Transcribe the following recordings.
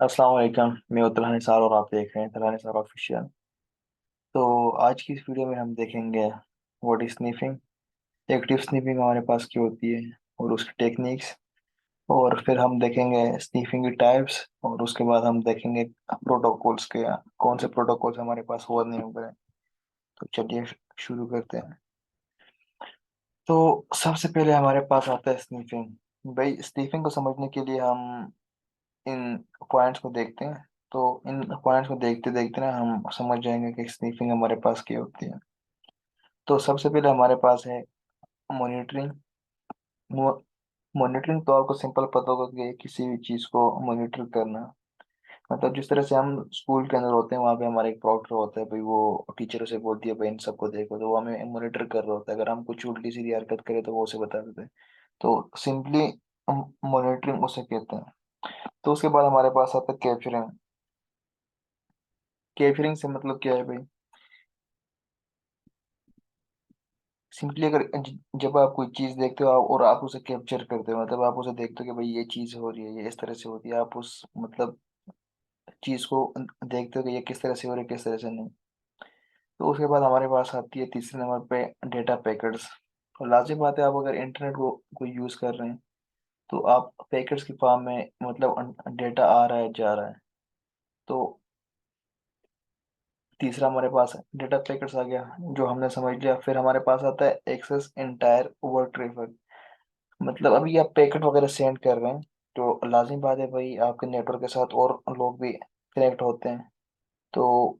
अस्सलाम वालेकुम। मैं उत्तरा निसार और आप देख रहे हैं तला निसार ऑफिशियल। तो आज की इस वीडियो में हम देखेंगे व्हाट इज स्नीफिंग, एक्टिव स्नीफिंग हमारे पास क्या होती है और उसकी टेक्निक्स। और फिर हम देखेंगे स्नीफिंग की टाइप्स और उसके बाद हम देखेंगे प्रोटोकॉल्स के, कौन से प्रोटोकॉल्स हमारे पास और नहीं हुए हैं। तो चलिए शुरू करते हैं। तो सबसे पहले हमारे पास आता है स्नीफिंग। भाई स्नीफिंग को समझने के लिए हम इन पॉइंट्स को देखते हैं। तो इन पॉइंट्स को देखते देखते ना हम समझ जाएंगे कि स्नीफिंग हमारे पास क्या होती है। तो सबसे पहले हमारे पास है मॉनिटरिंग। मॉनिटरिंग तो आपको सिंपल पता होगा कि किसी भी चीज़ को मॉनिटर करना। मतलब जिस तरह से हम स्कूल के अंदर होते हैं वहाँ पे हमारा एक प्रॉक्टर होता है, भाई वो टीचर उसे बोलती है भाई इन सबको देखो, तो वो हमें मॉनिटर कर रहा होता है। अगर हम कुछ उल्टी सीधी हरकत करें तो वो उसे बता देते हैं। तो सिंपली मॉनिटरिंग उसे कहते हैं। तो उसके बाद हमारे पास आता है कैप्चरिंग। कैप्चरिंग से मतलब क्या है भाई? सिंपली अगर जब आप कोई चीज देखते हो और आप उसे कैप्चर करते हो, मतलब आप उसे देखते हो कि भाई ये चीज हो रही है, ये इस तरह से होती है, आप उस मतलब चीज को देखते हो कि ये किस तरह से हो रही है, किस तरह से नहीं। तो उसके बाद हमारे पास आती है तीसरे नंबर पे डेटा पैकेट्स। और लाजिम बात है, आप अगर इंटरनेट को यूज कर रहे हैं तो आप पैकेट्स की फॉर्म में मतलब डेटा आ रहा है जा रहा है। तो तीसरा हमारे पास डेटा पैकेट्स आ गया जो हमने समझ लिया। फिर हमारे पास आता है एक्सेस इंटायर ओवर ट्रैफिक। मतलब अभी आप पैकेट वगैरह सेंड कर रहे हैं तो लाजिम बात है भाई आपके नेटवर्क के साथ और लोग भी कनेक्ट होते हैं। तो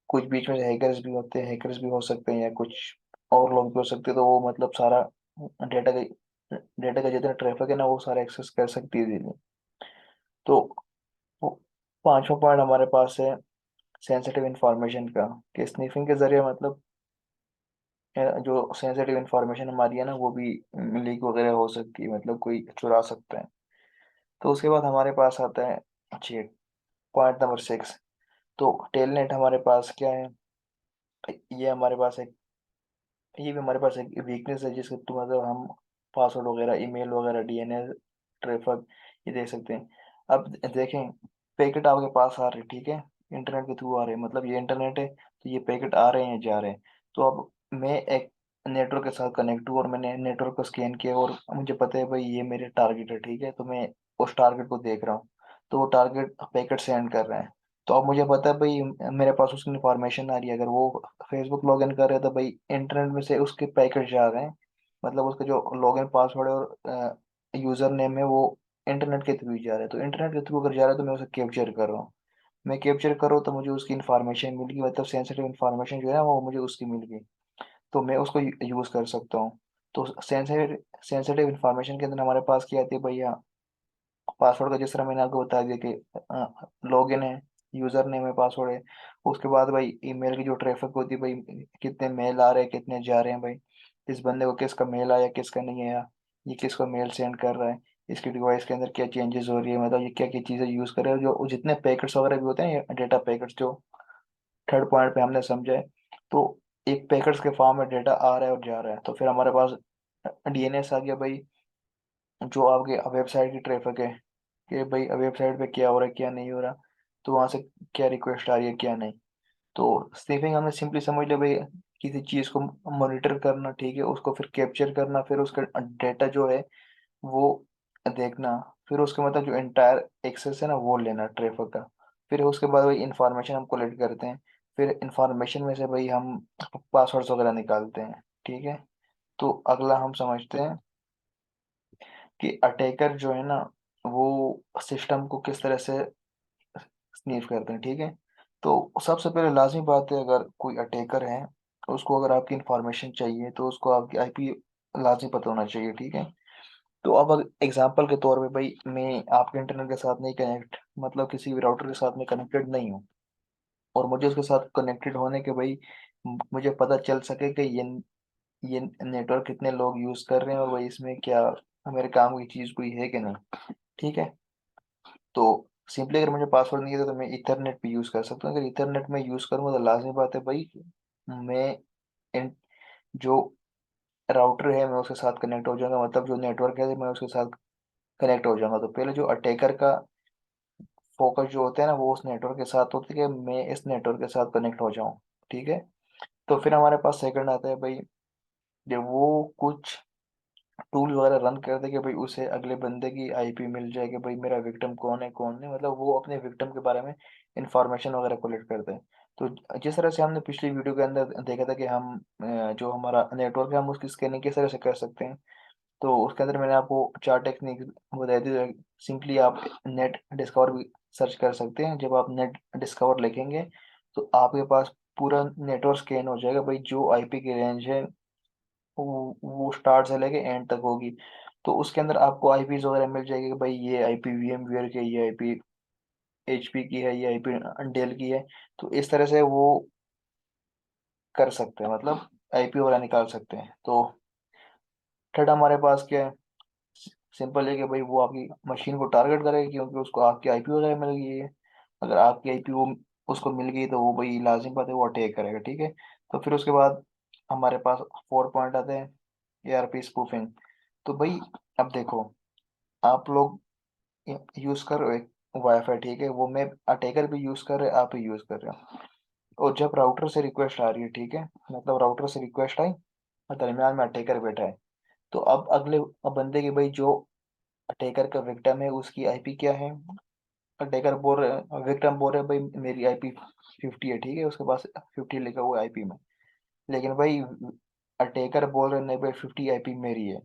कुछ बीच में हैकर्स भी होते हैं, हैकर्स भी हो सकते हैं या कुछ और लोग भी हो सकते हैं। तो वो मतलब सारा डेटा का डेटा का जितना ट्रैफिक है ना वो सारा एक्सेस कर सकती है इजीली। तो वो पांचवा पॉइंट हमारे पास है सेंसिटिव इंफॉर्मेशन का। कि स्निफिंग के जरिए मतलब जो सेंसिटिव इंफॉर्मेशन हमारी है ना वो भी लीक वगैरह हो सकती है, मतलब कोई चुरा सकता है। तो उसके बाद हमारे पास आता है चीट, पॉइंट नंबर 6। तो टेलनेट हमारे पास क्या है? ये हमारे पास एक ये भी हमारे पास एक वीकनेस है जिसके तो मतलब हम पासवर्ड वगैरह, ईमेल वगैरह, डीएनएस ट्रैफिक ये देख सकते हैं। अब देखें, पैकेट आपके पास आ रहे ठीक है, इंटरनेट के थ्रू आ रहे हैं, मतलब ये इंटरनेट है तो ये पैकेट आ रहे हैं जा रहे हैं। तो अब मैं एक नेटवर्क के साथ कनेक्ट हूँ और मैंने नेटवर्क को स्कैन किया और मुझे पता है भाई ये मेरे टारगेट है ठीक है, तो मैं उस टारगेट को देख रहा हूँ। तो वो टारगेट पैकेट सेंड कर रहे हैं। तो अब मुझे पता है भाई मेरे पास उसकी इन्फॉर्मेशन आ रही है। अगर वो फेसबुक लॉगिन कर रहे हैं तो भाई इंटरनेट में से उसके पैकेट जा रहे हैं, मतलब उसका जो लॉगिन पासवर्ड है और यूजर नेम है वो इंटरनेट के थ्रू ही जा रहा है। तो इंटरनेट के थ्रू अगर जा रहा है तो मैं उसे कैप्चर कर रहा हूँ। मैं कैप्चर कर रहा हूँ तो मुझे उसकी इन्फॉर्मेशन मिल गई, मतलब सेंसिटिव इन्फॉर्मेशन जो है ना वो मुझे उसकी मिल गई। तो मैं उसको यूज कर सकता हूँ। तो सेंसिटिव सेंसिटिव इन्फॉर्मेशन के अंदर हमारे पास क्या आती है भैया? पासवर्ड का जिस तरह मैंने आपको बता दिया कि लॉगिन है, यूजर नेम है, पासवर्ड है। उसके बाद भाई ईमेल की जो ट्रैफिक होती है भाई, कितने मेल आ रहे हैं, कितने जा रहे हैं भाई, इस बंदे को किसका मेल आया किसका नहीं आया, ये किसको मेल सेंड कर रहा है, इसकी डिवाइस के अंदर क्या चेंजेस हो रही है, मतलब ये क्या क्या चीज़ें यूज़ कर रहे हैं। जो जितने पैकेट्स वगैरह भी होते हैं ये डेटा पैकेट्स जो थर्ड पॉइंट पे हमने समझा है। तो एक पैकेट्स के फॉर्म में डेटा आ रहा है और जा रहा है। तो फिर हमारे पास डीएनएस आ गया भाई, जो आपके वेबसाइट की ट्रैफिक है कि भाई वेबसाइट पे क्या हो रहा है क्या नहीं हो रहा, तो वहां से क्या रिक्वेस्ट आ रही है क्या नहीं। तो स्नीफिंग हमने सिंपली समझ लिया भाई, किसी चीज को मॉनिटर करना ठीक है, उसको फिर कैप्चर करना, फिर उसका डेटा जो है वो देखना, फिर उसके मतलब जो एंटायर एक्सेस है ना वो लेना ट्रैफिक का। फिर उसके बाद वही इंफॉर्मेशन हम कलेक्ट करते हैं। फिर इंफॉर्मेशन में से भाई हम पासवर्ड्स वगैरह निकालते हैं ठीक है। तो अगला हम समझते हैं कि अटैकर जो है ना वो सिस्टम को किस तरह से स्नीफ करते हैं ठीक है। तो सबसे पहले लाजमी बात है, अगर कोई अटैकर है उसको अगर आपकी इंफॉर्मेशन चाहिए तो उसको आपकी आईपी लाजमी पता होना चाहिए ठीक है। तो अब एग्जांपल के तौर पे भाई मैं आपके इंटरनेट के साथ नहीं कनेक्ट, मतलब किसी भी राउटर के साथ में कनेक्टेड नहीं हूँ, और मुझे उसके साथ कनेक्टेड होने के भाई मुझे पता चल सके कि ये नेटवर्क कितने लोग यूज कर रहे हैं और भाई इसमें क्या मेरे काम की चीज कोई है कि नहीं ठीक है। तो सिंपली अगर मुझे पासवर्ड नहीं है तो मैं इथरनेट भी यूज कर सकता हूँ। अगर इथरनेट में यूज करूँगा तो लाजमी बात है भाई मैं इन जो राउटर है मैं उसके साथ कनेक्ट हो जाऊंगा, मतलब जो नेटवर्क है मैं उसके साथ कनेक्ट हो जाऊंगा। तो पहले जो अटैकर का फोकस जो होते हैं ना वो उस नेटवर्क के साथ होती है कि मैं इस नेटवर्क के साथ कनेक्ट हो जाऊं। ठीक है। तो फिर हमारे पास सेकंड आता है भाई, जब वो कुछ टूल वगैरह रन कर दे कि भाई उसे अगले बंदे की आईपी मिल जाए कि भाई मेरा विक्टिम कौन है कौन नहीं, मतलब वो अपने विक्टिम के बारे में इंफॉर्मेशन वगैरह कलेक्ट करते हैं। तो जिस तरह से हमने पिछली वीडियो के अंदर देखा था कि हम जो हमारा नेटवर्क है हम उसकी स्कैनिंग किस तरह से कर सकते हैं, तो उसके अंदर मैंने आपको चार टेक्निक बताई थी। सिंपली आप नेट डिस्कवर भी सर्च कर सकते हैं। जब आप नेट डिस्कवर लिखेंगे तो आपके पास पूरा नेटवर्क स्कैन हो जाएगा भाई, जो आईपी की रेंज है वो स्टार्ट से लेके एंड तक होगी। तो उसके अंदर आपको आईपीज वगैरह मिल जाएगी कि भाई ये आईपी VMware की है, ये आईपी HP की है, ये आईपी डेल की है। तो इस तरह से वो कर सकते हैं, मतलब आईपी वगैरह निकाल सकते हैं। तो थर्ड हमारे पास क्या है, सिंपल है कि भाई वो आपकी मशीन को टारगेट करेगा क्योंकि उसको आपकी आईपी वगैरह मिल गई है। अगर आपकी आईपी वो उसको मिल गई तो वो भाई लाजिम बात है वो अटैक करेगा। ठीक है। तो फिर उसके बाद हमारे पास 4 पॉइंट आते हैं, ARP स्पूफिंग। तो भाई अब देखो, आप लोग यूज कर रहे हो वाईफाई, ठीक है, वो मैं अटैकर भी यूज कर रहे, आप भी यूज कर रहे हो। और जब राउटर से रिक्वेस्ट आ रही है, ठीक है, मतलब राउटर से रिक्वेस्ट आई और दरमियान में अटैकर बैठा है, तो अब अगले बंदे की भाई जो अटैकर का विक्टिम है उसकी आईपी क्या है। अटैकर बोल रहे, विक्टिम बोल रहे भाई मेरी आईपी 50 है, ठीक है, उसके पास 50 लिखा हुआ है आईपी में। लेकिन भाई अटैकर बोल रहे नहीं भाई 50 आईपी मेरी है।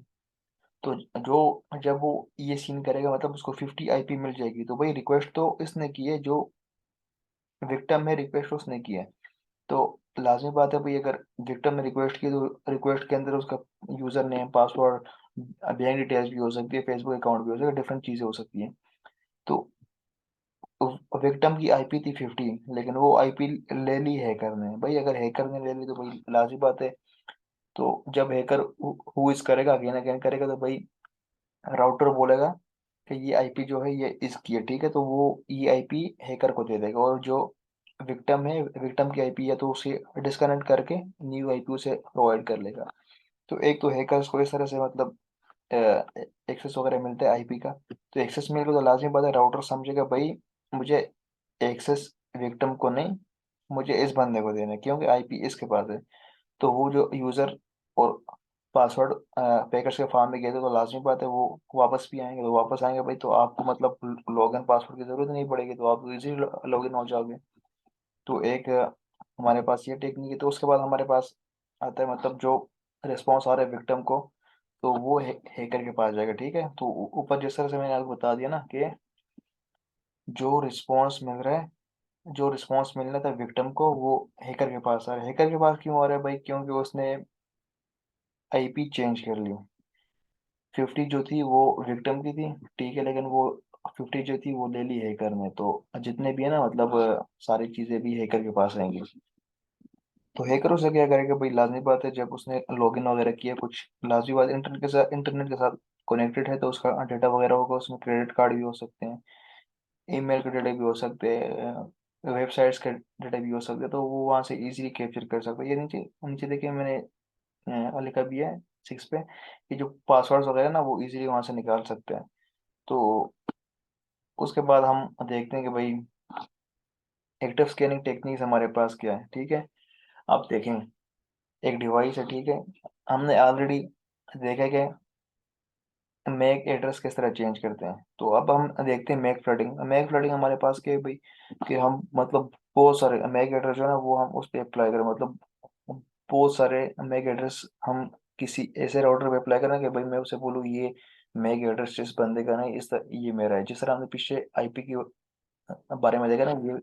तो जो जब वो ये सीन करेगा मतलब उसको 50 आईपी मिल जाएगी, तो भाई रिक्वेस्ट तो इसने की है, जो विक्टिम में रिक्वेस्ट उसने की है। तो लाजमी बात है भाई, अगर विक्टिम ने रिक्वेस्ट की तो रिक्वेस्ट के अंदर उसका user name password bank details भी हो सकती है, फेसबुक अकाउंट भी हो सकता है, डिफरेंट चीजें हो सकती हैं। तो विक्टिम की आईपी थी 50, लेकिन वो आईपी ले ली हैकर ने। भाई अगर हैकर ने ले ली तो भाई लाजमी बात है, तो जब हैकर हु इस करेगा, अगेन अगेन करेगा, तो भाई राउटर बोलेगा कि ये आईपी जो है ये इसकी है, ठीक है, तो वो ये आईपी हैकर को दे देगा। और जो विक्टिम है, विक्टिम की आईपी है तो उसे डिस्कनेक्ट करके न्यू आईपी उसे प्रोवाइड कर लेगा। तो एक तो हैकर्स को इस तरह से मतलब एक्सेस वगैरह मिलता है आईपी का। तो एक्सेस मिल गया तो लाजमी बात है राउटर समझेगा भाई मुझे एक्सेस विक्टिम को नहीं, मुझे इस बंदे को देना है क्योंकि आईपी इसके पास है। तो वो जो यूजर और पासवर्ड पैकेट्स के फॉर्म में गए थे, तो लाजमी बात है वो वापस भी आएंगे। तो वापस आएंगे भाई तो आपको मतलब लॉगिन पासवर्ड की जरूरत नहीं पड़ेगी, तो आप इजी लॉगिन हो जाओगे। तो एक हमारे पास ये टेक्निक है। तो उसके बाद हमारे पास आता है मतलब जो रिस्पॉन्स आ रहा है विक्टिम को, तो वो हैकर के पास जाएगा। ठीक है। तो ऊपर जिस तरह से मैंने आपको बता दिया ना कि जो रिस्पॉन्स मिल रहा है, जो रिस्पॉन्स मिलना था विक्टिम को वो हैकर के पास आ रहा है। हैकर के पास क्यों आ रहा है भाई, क्योंकि उसने आईपी चेंज कर ली। 50 जो थी वो विक्टिम की थी, ठीक है, लेकिन वो 50 जो थी वो ले ली हैकर ने। तो जितने भी है ना मतलब सारी चीजें भी हैकर के पास रहेंगी। तो हैकर उसे क्या करेगा भाई, लाजमी बात है जब उसने लॉगिन वगैरह किया कुछ, लाजमी बात इंटरनेट के साथ कनेक्टेड है तो उसका डेटा वगैरह होगा, उसमें क्रेडिट कार्ड भी हो सकते हैं, ईमेल के डेटा भी हो सकते हैं, वेबसाइट्स के डेटा भी हो सकते हैं, तो वो वहाँ से इजीली कैप्चर कर सकते हैं। ये नीचे नीचे देखिए मैंने लिखा भी है 6 पे कि जो पासवर्ड्स वगैरह ना वो इजीली वहाँ से निकाल सकते हैं। तो उसके बाद हम देखते हैं कि भाई एक्टिव स्कैनिंग टेक्निक्स हमारे पास क्या है। ठीक है। आप देखें एक डिवाइस है, ठीक है, हमने ऑलरेडी देखा कि मैक एड्रेस किस तरह चेंज करते हैं। तो अब हम देखते हैं मैक फ्लडिंग। मैक फ्लडिंग हमारे पास क्या है भाई, कि हम मतलब बहुत सारे मैक एड्रेस जो है ना वो हम उस पर अप्लाई करें, मतलब बहुत सारे मैक एड्रेस हम किसी ऐसे राउटर पे अप्लाई करें कि भाई मैं उसे बोलूँ ये मैक एड्रेस जिस बंदे का नहीं, इस तरह ये मेरा है। जिस तरह हमने पीछे आईपी की बारे में देखा ना, ये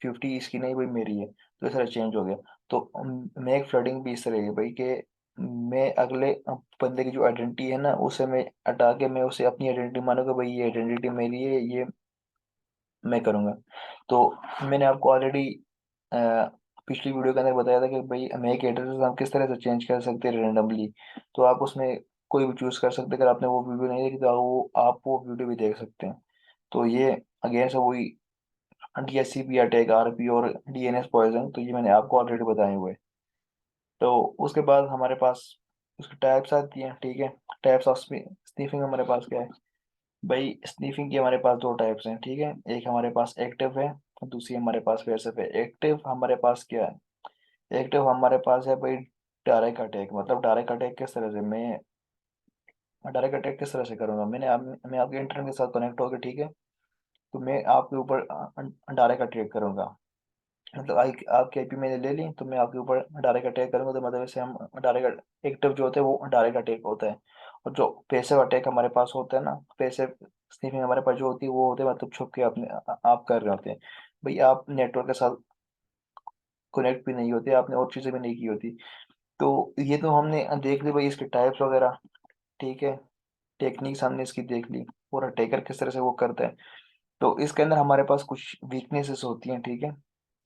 50 इसकी नहीं भाई मेरी है, तो इस तरह चेंज हो गया। तो मैक फ्लडिंग भी इस तरह है भाई कि मैं अगले बंदे की जो आइडेंटिटी है ना उसे मैं हटा के मैं उसे अपनी आइडेंटिटी मानूंगा, भाई ये आइडेंटिटी मेरी है, ये मैं करूंगा। तो मैंने आपको ऑलरेडी पिछली वीडियो के अंदर बताया था कि भाई मैक एड्रेस हम किस तरह से चेंज कर सकते हैं रेंडमली। तो आप उसमें कोई भी चूज कर सकते हैं। अगर आपने वो वीडियो नहीं देखी तो वो आप वो वीडियो भी देख सकते हैं। तो ये अगेन से वही DHCP अटैक, RP और DNS पॉइजन, तो ये मैंने आपको ऑलरेडी बताए हुए हैं। तो उसके बाद हमारे पास उसकी टाइप्स आती हैं। ठीक है। टाइप्स ऑफ स्नीफिंग हमारे पास क्या है, भाई स्नीफिंग के हमारे पास दो टाइप्स हैं, ठीक है। एक हमारे पास एक्टिव है, और दूसरी हमारे पास पैसिव है। एक्टिव हमारे पास क्या है? एक्टिव हमारे पास है भाई डायरेक्ट अटैक। मतलब डायरेक्ट अटैक किस तरह से मैं डायरेक्ट अटैक किस तरह से करूंगा? मैं आपके इंटरनेट के साथ कनेक्ट होकर, ठीक है, तो मैं आपके ऊपर डायरेक्ट अटैक करूंगा। मतलब आपकी आईपी मैंने ले ली, तो मैं आपके ऊपर डायरेक्ट अटैक करूंगा। तो मतलब ऐसे हम डायरेक्ट एक्टिव जो होते हैं वो डायरेक्ट अटैक होता है। और जो पैसिव अटैक हमारे पास होता है ना, पैसिव स्नीफिंग हमारे पास जो होती है वो होते हैं मतलब छुप के अपने आप कर रहे होते हैं। भाई आप नेटवर्क के साथ कनेक्ट भी नहीं होते, आपने और चीज़ें भी नहीं की होती। तो ये तो हमने देख ली भाई इसके टाइप्स वगैरह, ठीक है। टेक्निक्स हमने इसकी देख ली, और अटैकर किस तरह से वो करता है। तो इसके अंदर हमारे पास कुछ वीकनेसेस होती हैं, ठीक है,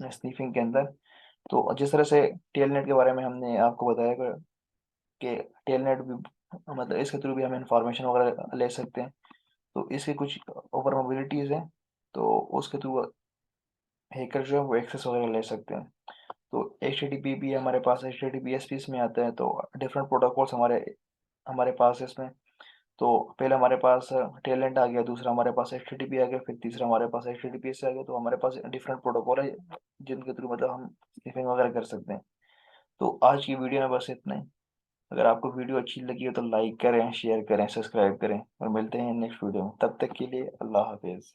स्नीफिंग के अंदर। तो जिस तरह से टेलनेट के बारे में हमने आपको बताया कि टेलनेट भी मतलब इसके थ्रू भी हम इंफॉर्मेशन वगैरह ले सकते हैं। तो इसकी कुछ ओवरबिलिटीज हैं, तो उसके थ्रू हैकर जो है वो एक्सेस वगैरह ले सकते हैं। तो एच टी टी पी भी हमारे पास, H T T P S P इसमें आता है। तो डिफरेंट प्रोटोकॉल्स हमारे हमारे पास है इसमें। तो पहले हमारे पास टेलेंट आ गया, दूसरा हमारे पास एच टी टी पी आ गया, फिर तीसरा हमारे पास H T T P S आ गया। तो हमारे पास डिफरेंट प्रोटोकॉल है जिनके थ्रू मतलब हम स्निफिंग वगैरह कर सकते हैं। तो आज की वीडियो में बस इतना ही। अगर आपको वीडियो अच्छी लगी हो तो लाइक करें, शेयर करें, सब्सक्राइब करें, और मिलते हैं नेक्स्ट वीडियो में। तब तक के लिए अल्लाह हाफिज़।